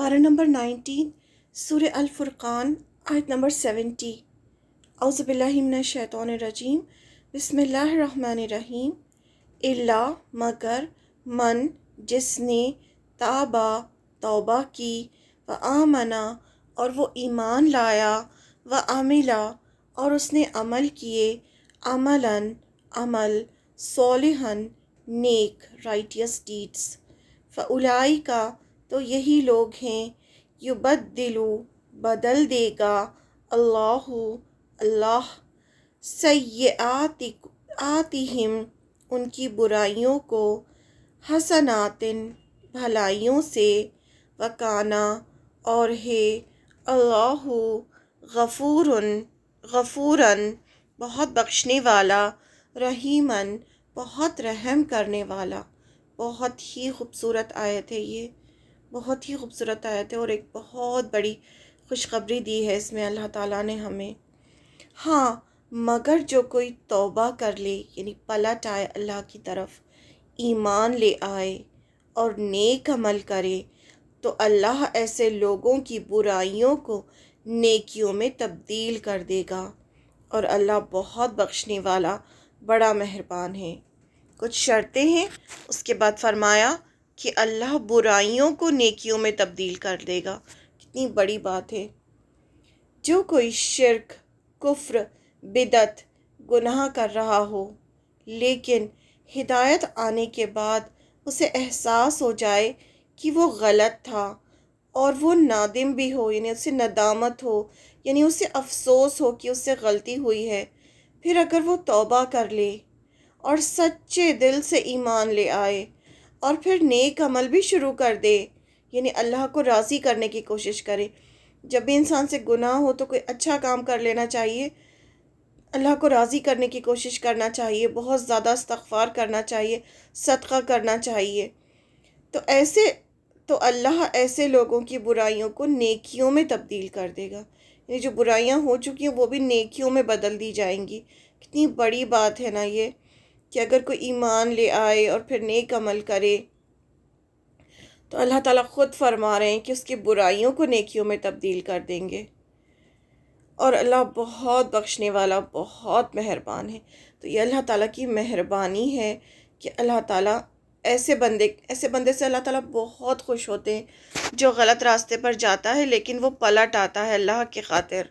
پارہ نمبر 19 سورہ الفرقان آیت نمبر 70۔ اعوذ باللہ من الشیطان الرجیم، بسم اللہ الرحمن الرحیم۔ الا مگر من جس نے تابا توبہ کی، و آمنا اور وہ ایمان لایا، و عملا اور اس نے عمل کیے، عملاً عمل، صالحاً نیک رائٹیس ڈیڈس، فاولئک تو یہی لوگ ہیں، یبدلو بدل دے گا اللہ سیئاتہم ان کی برائیوں کو، حسنات بھلائیوں سے، وکانا اور ہے اللہ غفوراً بہت بخشنے والا، رحیماً بہت رحم کرنے والا۔ بہت ہی خوبصورت آیت ہے، یہ بہت ہی خوبصورت آیت ہے اور ایک بہت بڑی خوشخبری دی ہے اس میں اللہ تعالیٰ نے ہمیں۔ ہاں مگر جو کوئی توبہ کر لے، یعنی پلٹ آئے اللہ کی طرف، ایمان لے آئے اور نیک عمل کرے، تو اللہ ایسے لوگوں کی برائیوں کو نیکیوں میں تبدیل کر دے گا، اور اللہ بہت بخشنے والا، بڑا مہربان ہے۔ کچھ شرطیں ہیں، اس کے بعد فرمایا کہ اللہ برائیوں کو نیکیوں میں تبدیل کر دے گا۔ کتنی بڑی بات ہے۔ جو کوئی شرک، کفر، بدعت، گناہ کر رہا ہو، لیکن ہدایت آنے کے بعد اسے احساس ہو جائے کہ وہ غلط تھا، اور وہ نادم بھی ہو، یعنی اسے ندامت ہو، یعنی اسے افسوس ہو کہ اس سے غلطی ہوئی ہے، پھر اگر وہ توبہ کر لے اور سچے دل سے ایمان لے آئے اور پھر نیک عمل بھی شروع کر دے، یعنی اللہ کو راضی کرنے کی کوشش کرے۔ جب بھی انسان سے گناہ ہو تو کوئی اچھا کام کر لینا چاہیے، اللہ کو راضی کرنے کی کوشش کرنا چاہیے، بہت زیادہ استغفار کرنا چاہیے، صدقہ کرنا چاہیے۔ تو اللہ ایسے لوگوں کی برائیوں کو نیکیوں میں تبدیل کر دے گا، یعنی جو برائیاں ہو چکی ہیں وہ بھی نیکیوں میں بدل دی جائیں گی۔ کتنی بڑی بات ہے نا یہ، کہ اگر کوئی ایمان لے آئے اور پھر نیک عمل کرے تو اللہ تعالیٰ خود فرما رہے ہیں کہ اس کی برائیوں کو نیکیوں میں تبدیل کر دیں گے، اور اللہ بہت بخشنے والا، بہت مہربان ہے۔ تو یہ اللہ تعالیٰ کی مہربانی ہے کہ اللہ تعالیٰ ایسے بندے سے اللہ تعالیٰ بہت خوش ہوتے ہیں جو غلط راستے پر جاتا ہے لیکن وہ پلٹ آتا ہے اللہ کی خاطر۔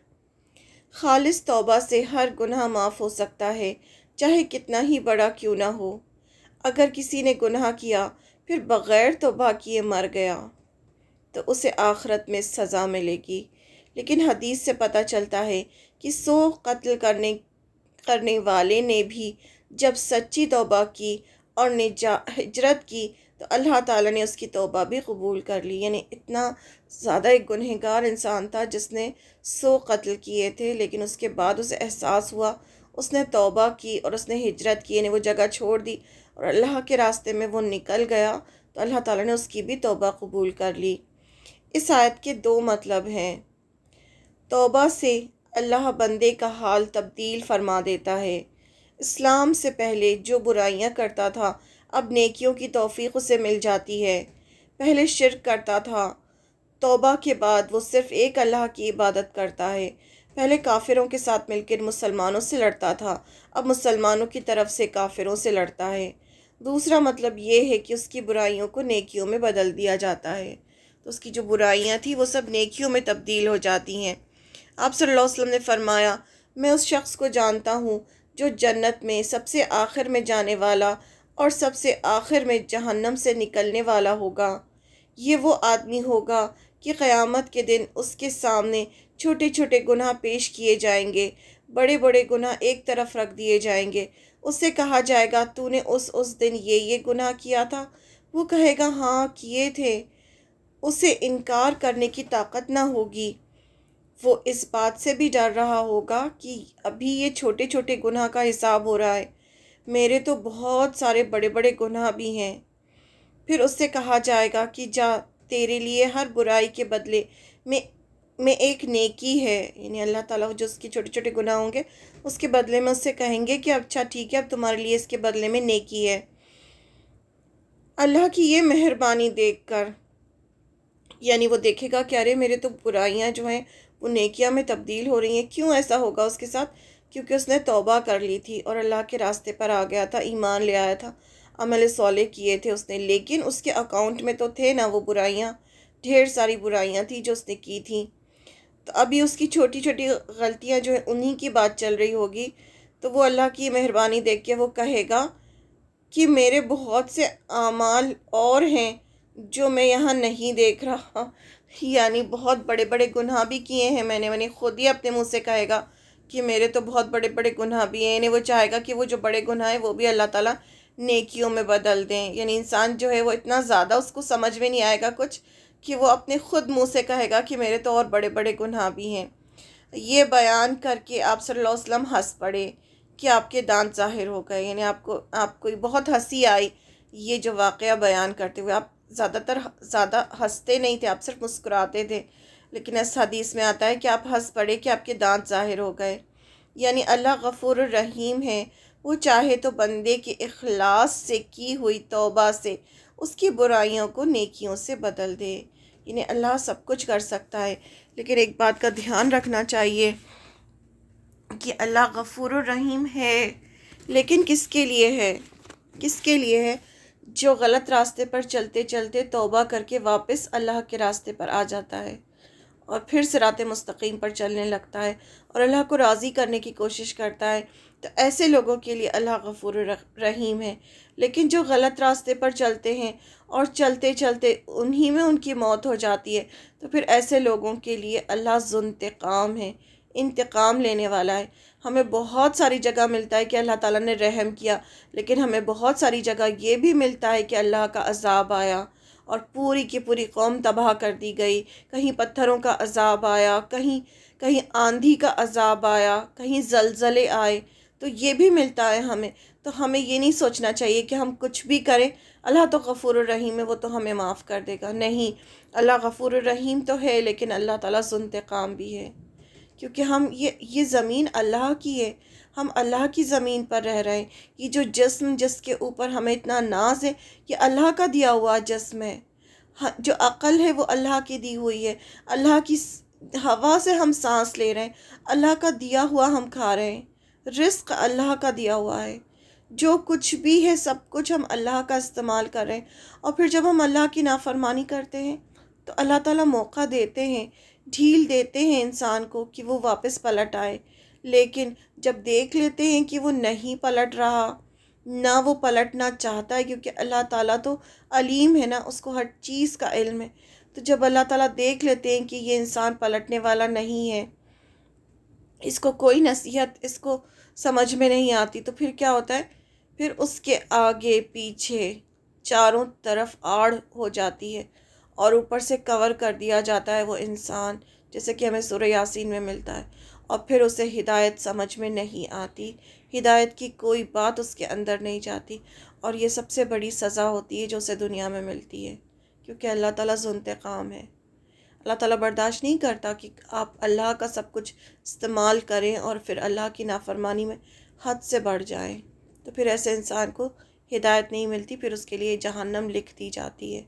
خالص توبہ سے ہر گناہ معاف ہو سکتا ہے، چاہے کتنا ہی بڑا کیوں نہ ہو۔ اگر کسی نے گناہ کیا پھر بغیر توبہ کیے مر گیا تو اسے آخرت میں سزا ملے گی، لیکن حدیث سے پتہ چلتا ہے کہ 100 قتل کرنے والے نے بھی جب سچی توبہ کی اور ہجرت کی تو اللہ تعالیٰ نے اس کی توبہ بھی قبول کر لی۔ یعنی اتنا زیادہ ایک گنہگار انسان تھا جس نے 100 قتل کیے تھے، لیکن اس کے بعد اسے احساس ہوا، اس نے توبہ کی اور اس نے ہجرت کی، یعنی وہ جگہ چھوڑ دی اور اللہ کے راستے میں وہ نکل گیا، تو اللہ تعالیٰ نے اس کی بھی توبہ قبول کر لی۔ اس آیت کے 2 مطلب ہیں۔ توبہ سے اللہ بندے کا حال تبدیل فرما دیتا ہے۔ اسلام سے پہلے جو برائیاں کرتا تھا اب نیکیوں کی توفیق اسے مل جاتی ہے۔ پہلے شرک کرتا تھا، توبہ کے بعد وہ صرف ایک اللہ کی عبادت کرتا ہے۔ پہلے کافروں کے ساتھ مل کر مسلمانوں سے لڑتا تھا، اب مسلمانوں کی طرف سے کافروں سے لڑتا ہے۔ دوسرا مطلب یہ ہے کہ اس کی برائیوں کو نیکیوں میں بدل دیا جاتا ہے، تو اس کی جو برائیاں تھیں وہ سب نیکیوں میں تبدیل ہو جاتی ہیں۔ آپ صلی اللہ علیہ وسلم نے فرمایا، میں اس شخص کو جانتا ہوں جو جنت میں سب سے آخر میں جانے والا اور سب سے آخر میں جہنم سے نکلنے والا ہوگا۔ یہ وہ آدمی ہوگا کہ قیامت کے دن اس کے سامنے چھوٹے چھوٹے گناہ پیش کیے جائیں گے، بڑے بڑے گناہ ایک طرف رکھ دیے جائیں گے۔ اس سے کہا جائے گا تو نے اس دن یہ گناہ کیا تھا؟ وہ کہے گا ہاں کیے تھے۔ اسے انکار کرنے کی طاقت نہ ہوگی۔ وہ اس بات سے بھی ڈر رہا ہوگا کہ ابھی یہ چھوٹے چھوٹے گناہ کا حساب ہو رہا ہے، میرے تو بہت سارے بڑے بڑے گناہ بھی ہیں۔ پھر اس سے کہا جائے گا کہ جا، تیرے لیے ہر برائی کے بدلے میں ایک نیکی ہے، یعنی اللہ تعالیٰ جو اس کے چھوٹے چھوٹے گناہ ہوں گے اس کے بدلے میں اس سے کہیں گے کہ اچھا ٹھیک ہے، اب تمہارے لیے اس کے بدلے میں نیکی ہے۔ اللہ کی یہ مہربانی دیکھ کر یعنی وہ دیکھے گا کہ ارے میرے تو برائیاں جو ہیں وہ نیکیاں میں تبدیل ہو رہی ہیں. کیوں ایسا ہوگا اس کے ساتھ؟ کیونکہ اس نے توبہ کر لی تھی اور اللہ کے راستے پر آ گیا تھا، ایمان لے آیا تھا، عمل صالح کیے تھے اس نے. لیکن اس کے اکاؤنٹ میں تو تھے نا وہ برائیاں، ڈھیر ساری برائیاں تھیں جو اس نے کی تھیں. تو ابھی اس کی چھوٹی چھوٹی غلطیاں جو ہیں انہی کی بات چل رہی ہوگی، تو وہ اللہ کی مہربانی دیکھ کے وہ کہے گا کہ میرے بہت سے اعمال اور ہیں جو میں یہاں نہیں دیکھ رہا. یعنی بہت بڑے بڑے گناہ بھی کیے ہیں میں نے خود ہی اپنے منہ سے کہے گا کہ میرے تو بہت بڑے بڑے گناہ بھی ہیں. یعنی وہ چاہے گا کہ وہ جو بڑے گناہ ہیں وہ بھی اللہ تعالیٰ نیکیوں میں بدل دیں. یعنی انسان جو ہے وہ اتنا زیادہ اس کو سمجھ میں نہیں آئے گا کچھ کہ وہ اپنے خود منہ سے کہے گا کہ میرے تو اور بڑے بڑے گناہ بھی ہیں. یہ بیان کر کے آپ صلی اللہ علیہ وسلم ہنس پڑے کہ آپ کے دانت ظاہر ہو گئے. یعنی آپ کو بہت ہنسی آئی یہ جو واقعہ بیان کرتے ہوئے. آپ زیادہ ہنستے نہیں تھے، آپ صرف مسکراتے تھے. لیکن اس حدیث میں آتا ہے کہ آپ ہنس پڑے کہ آپ کے دانت ظاہر ہو گئے. یعنی اللہ غفور الرحیم ہے، وہ چاہے تو بندے کے اخلاص سے کی ہوئی توبہ سے اس کی برائیوں کو نیکیوں سے بدل دے. یعنی اللہ سب کچھ کر سکتا ہے. لیکن ایک بات کا دھیان رکھنا چاہیے کہ اللہ غفور الرحیم ہے، لیکن کس کے لیے ہے؟ کس کے لیے ہے؟ جو غلط راستے پر چلتے چلتے توبہ کر کے واپس اللہ کے راستے پر آ جاتا ہے اور پھر صراط مستقیم پر چلنے لگتا ہے اور اللہ کو راضی کرنے کی کوشش کرتا ہے. تو ایسے لوگوں کے لیے اللہ غفور رحیم ہے. لیکن جو غلط راستے پر چلتے ہیں اور چلتے چلتے انہی میں ان کی موت ہو جاتی ہے، تو پھر ایسے لوگوں کے لیے اللہ ذو انتقام ہے، انتقام لینے والا ہے. ہمیں بہت ساری جگہ ملتا ہے کہ اللہ تعالیٰ نے رحم کیا، لیکن ہمیں بہت ساری جگہ یہ بھی ملتا ہے کہ اللہ کا عذاب آیا اور پوری کی پوری قوم تباہ کر دی گئی. کہیں پتھروں کا عذاب آیا، کہیں آندھی کا عذاب آیا، کہیں زلزلے آئے. تو یہ بھی ملتا ہے ہمیں. تو ہمیں یہ نہیں سوچنا چاہیے کہ ہم کچھ بھی کریں اللہ تو غفور الرحیم ہے، وہ تو ہمیں معاف کر دے گا. نہیں، اللہ غفور الرحیم تو ہے، لیکن اللہ تعالیٰ ذو انتقام بھی ہے. کیونکہ ہم یہ زمین اللہ کی ہے، ہم اللہ کی زمین پر رہ رہے ہیں. یہ جو جسم جس کے اوپر ہمیں اتنا ناز ہے، یہ اللہ کا دیا ہوا جسم ہے. جو عقل ہے وہ اللہ کی دی ہوئی ہے. اللہ کی ہوا سے ہم سانس لے رہے ہیں، اللہ کا دیا ہوا ہم کھا رہے ہیں. رزق اللہ کا دیا ہوا ہے. جو کچھ بھی ہے سب کچھ ہم اللہ کا استعمال کر رہے ہیں. اور پھر جب ہم اللہ کی نافرمانی کرتے ہیں تو اللہ تعالیٰ موقع دیتے ہیں، ڈھیل دیتے ہیں انسان کو کہ وہ واپس پلٹ آئے. لیکن جب دیکھ لیتے ہیں کہ وہ نہیں پلٹ رہا، نہ وہ پلٹنا چاہتا ہے، کیونکہ اللہ تعالیٰ تو علیم ہے نا، اس کو ہر چیز کا علم ہے. تو جب اللہ تعالیٰ دیکھ لیتے ہیں کہ یہ انسان پلٹنے والا نہیں ہے، اس کو کوئی نصیحت اس کو سمجھ میں نہیں آتی، تو پھر کیا ہوتا ہے؟ پھر اس کے آگے پیچھے چاروں طرف آڑ ہو جاتی ہے اور اوپر سے کور کر دیا جاتا ہے وہ انسان، جیسے کہ ہمیں سورہ یاسین میں ملتا ہے. اور پھر اسے ہدایت سمجھ میں نہیں آتی، ہدایت کی کوئی بات اس کے اندر نہیں جاتی. اور یہ سب سے بڑی سزا ہوتی ہے جو اسے دنیا میں ملتی ہے، کیونکہ اللہ تعالیٰ ذو انتقام ہے. اللہ تعالیٰ برداشت نہیں کرتا کہ آپ اللہ کا سب کچھ استعمال کریں اور پھر اللہ کی نافرمانی میں حد سے بڑھ جائیں. تو پھر ایسے انسان کو ہدایت نہیں ملتی، پھر اس کے لیے جہنم لکھ دی جاتی ہے.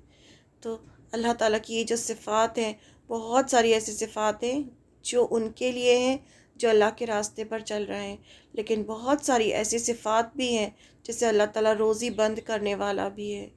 تو اللہ تعالیٰ کی یہ جو صفات ہیں، بہت ساری ایسی صفات ہیں جو ان کے لیے ہیں جو اللہ کے راستے پر چل رہے ہیں. لیکن بہت ساری ایسی صفات بھی ہیں جیسے اللہ تعالیٰ روزی بند کرنے والا بھی ہے.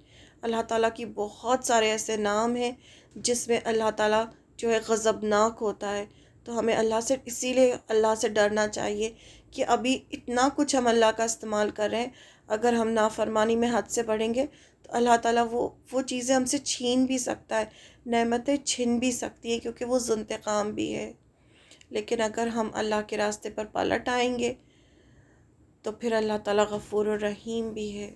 اللہ تعالیٰ کی بہت سارے ایسے نام ہیں جس میں اللہ تعالیٰ جو ہے غضبناک ہوتا ہے. تو ہمیں اللہ سے اسی لیے اللہ سے ڈرنا چاہیے کہ ابھی اتنا کچھ ہم اللہ کا استعمال کر رہے ہیں، اگر ہم نافرمانی میں حد سے بڑھیں گے تو اللہ تعالیٰ وہ چیزیں ہم سے چھین بھی سکتا ہے، نعمتیں چھن بھی سکتی ہیں، کیونکہ وہ ذو انتقام بھی ہے. لیکن اگر ہم اللہ کے راستے پر پلٹ آئیں گے تو پھر اللہ تعالیٰ غفور الرحیم بھی ہے.